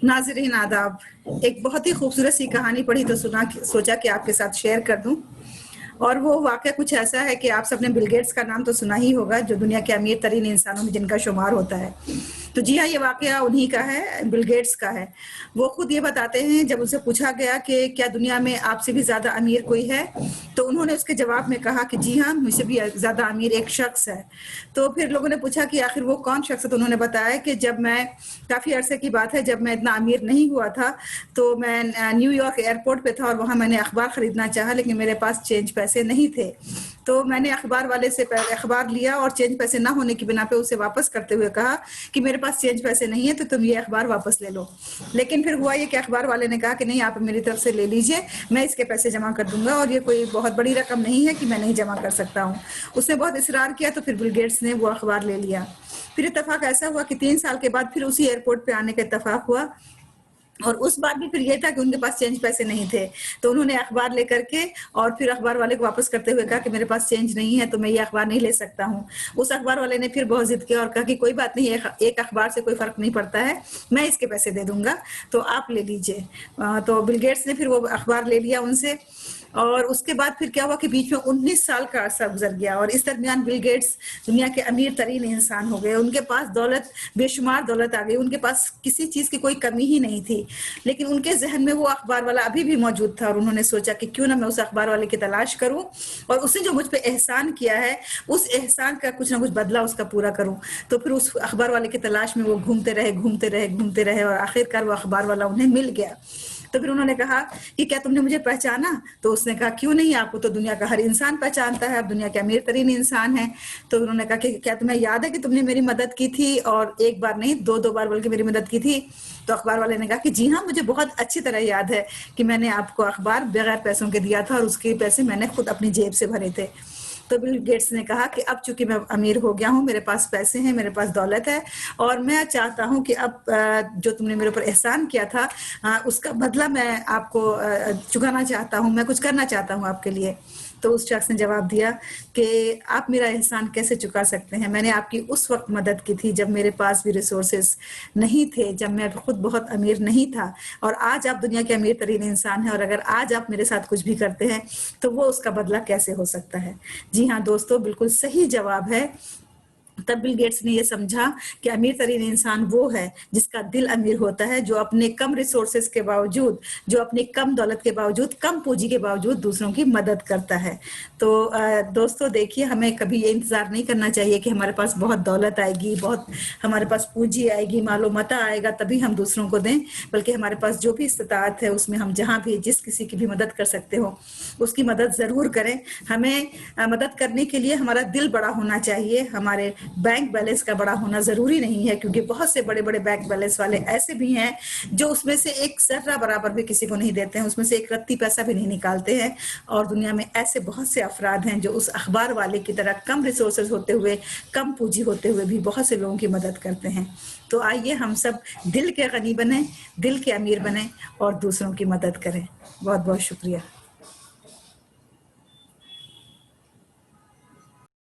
ناظرین آداب، ایک بہت ہی خوبصورت سی کہانی پڑھی تو سوچا کہ آپ کے ساتھ شیئر کر دوں۔ اور وہ واقعہ کچھ ایسا ہے کہ آپ سب نے بل گیٹس کا نام تو سنا ہی ہوگا، جو دنیا کے امیر ترین انسانوں میں جن کا شمار ہوتا ہے۔ تو جی ہاں، یہ واقعہ انہی کا ہے، بل گیٹس کا ہے۔ وہ خود یہ بتاتے ہیں، جب ان سے پوچھا گیا کہ کیا دنیا میں آپ سے بھی زیادہ امیر کوئی ہے، تو انہوں نے اس کے جواب میں کہا کہ جی ہاں، مجھ سے بھی زیادہ امیر ایک شخص ہے۔ تو پھر لوگوں نے پوچھا کہ آخر وہ کون شخص ہے، تو انہوں نے بتایا کہ جب میں کافی عرصے کی بات ہے، جب میں اتنا امیر نہیں ہوا تھا تو میں نیو یارک ایئرپورٹ پہ تھا اور وہاں میں نے اخبار خریدنا چاہا، لیکن میرے پاس چینج پیسے نہیں تھے۔ تو میں نے اخبار والے سے اخبار لیا اور چینج پیسے نہ ہونے کی بنا پہ اسے واپس کرتے ہوئے کہا کہ میرے پاس چینج پیسے نہیں ہیں، تو تم یہ اخبار واپس لے لو۔ لیکن پھر ہوا یہ کہ اخبار والے نے کہا کہ نہیں، آپ میری طرف سے لے لیجئے، میں اس کے پیسے جمع کر دوں گا، اور یہ کوئی بہت بڑی رقم نہیں ہے کہ میں نہیں جمع کر سکتا ہوں۔ اس نے بہت اصرار کیا، تو پھر بل گیٹس نے وہ اخبار لے لیا۔ پھر اتفاق ایسا ہوا کہ 3 سال کے بعد پھر اسی ایئرپورٹ پہ آنے کا اتفاق ہوا، اور اس بار بھی پھر یہ تھا کہ ان کے پاس چینج پیسے نہیں تھے۔ تو انہوں نے اخبار لے کر کے اور پھر اخبار والے کو واپس کرتے ہوئے کہا کہ میرے پاس چینج نہیں ہے، تو میں یہ اخبار نہیں لے سکتا ہوں۔ اس اخبار والے نے پھر بہت ضد کیا اور کہا کہ کوئی بات نہیں، ایک اخبار سے کوئی فرق نہیں پڑتا ہے، میں اس کے پیسے دے دوں گا، تو آپ لے لیجئے۔ تو بل گیٹس نے پھر وہ اخبار لے لیا ان سے، اور اس کے بعد پھر کیا ہوا کہ بیچ میں 19 سال کا عرصہ گزر گیا، اور اس درمیان بل گیٹس دنیا کے امیر ترین انسان ہو گئے۔ ان کے پاس دولت، بے شمار دولت آ گئی، ان کے پاس کسی چیز کی کوئی کمی ہی نہیں تھی، لیکن ان کے ذہن میں وہ اخبار والا ابھی بھی موجود تھا، اور انہوں نے سوچا کہ کیوں نہ میں اس اخبار والے کی تلاش کروں، اور اس نے جو مجھ پہ احسان کیا ہے، اس احسان کا کچھ نہ کچھ بدلہ اس کا پورا کروں۔ تو پھر اس اخبار والے کی تلاش میں وہ گھومتے رہے، اور آخرکار وہ اخبار والا انہیں مل گیا۔ تو پھر انہوں نے کہا کہ کیا تم نے مجھے پہچانا؟ تو اس نے کہا کیوں نہیں، آپ کو تو دنیا کا ہر انسان پہچانتا ہے، آپ دنیا کے امیر ترین انسان ہیں۔ تو انہوں نے کہا کہ کیا تمہیں یاد ہے کہ تم نے میری مدد کی تھی، اور ایک بار نہیں، 2 بار بلکہ میری مدد کی تھی؟ تو اخبار والے نے کہا کہ جی ہاں، مجھے بہت اچھی طرح یاد ہے کہ میں نے آپ کو اخبار بغیر پیسوں کے دیا تھا، اور اس کے پیسے میں نے خود اپنی جیب سے بھرے تھے۔ تو بل گیٹس نے کہا کہ اب چونکہ میں امیر ہو گیا ہوں، میرے پاس پیسے ہیں، میرے پاس دولت ہے، اور میں چاہتا ہوں کہ اب جو تم نے میرے اوپر احسان کیا تھا، اس کا بدلہ میں آپ کو چکانا چاہتا ہوں، میں کچھ کرنا چاہتا ہوں آپ کے لیے۔ تو اس شخص نے جواب دیا کہ آپ میرا احسان کیسے چکا سکتے ہیں؟ میں نے آپ کی اس وقت مدد کی تھی جب میرے پاس بھی ریسورسز نہیں تھے، جب میں خود بہت امیر نہیں تھا، اور آج آپ دنیا کے امیر ترین انسان ہیں، اور اگر آج آپ میرے ساتھ کچھ بھی کرتے ہیں تو وہ اس کا بدلہ کیسے ہو سکتا ہے؟ جی ہاں دوستو، بالکل صحیح جواب ہے۔ تب بل گیٹس نے یہ سمجھا کہ امیر ترین انسان وہ ہے جس کا دل امیر ہوتا ہے، جو اپنے کم ریسورسز کے باوجود، جو اپنی کم دولت کے باوجود، کم پونجی کے باوجود دوسروں کی مدد کرتا ہے۔ تو دوستو دیکھیے، ہمیں کبھی یہ انتظار نہیں کرنا چاہیے کہ ہمارے پاس بہت دولت آئے گی، بہت ہمارے پاس پونجی آئے گی، مال و متاع آئے گا تبھی ہم دوسروں کو دیں، بلکہ ہمارے پاس جو بھی استطاعت ہے اس میں ہم جہاں بھی جس کسی کی بھی مدد کر سکتے ہو اس کی مدد ضرور کریں۔ ہمیں مدد کرنے کے لیے ہمارا دل بڑا ہونا چاہیے، ہمارے بینک بیلنس کا بڑا ہونا ضروری نہیں ہے، کیونکہ بہت سے بڑے بڑے بینک بیلنس والے ایسے بھی ہیں جو اس میں سے ایک ذرہ برابر بھی کسی کو نہیں دیتے ہیں، اس میں سے ایک رتی پیسہ بھی نہیں نکالتے ہیں۔ اور دنیا میں ایسے بہت سے افراد ہیں جو اس اخبار والے کی طرح کم ریسورسز ہوتے ہوئے، کم پونجی ہوتے ہوئے بھی بہت سے لوگوں کی مدد کرتے ہیں۔ تو آئیے ہم سب دل کے غنی بنیں، دل کے امیر بنیں، اور دوسروں کی مدد کریں۔ بہت بہت شکریہ۔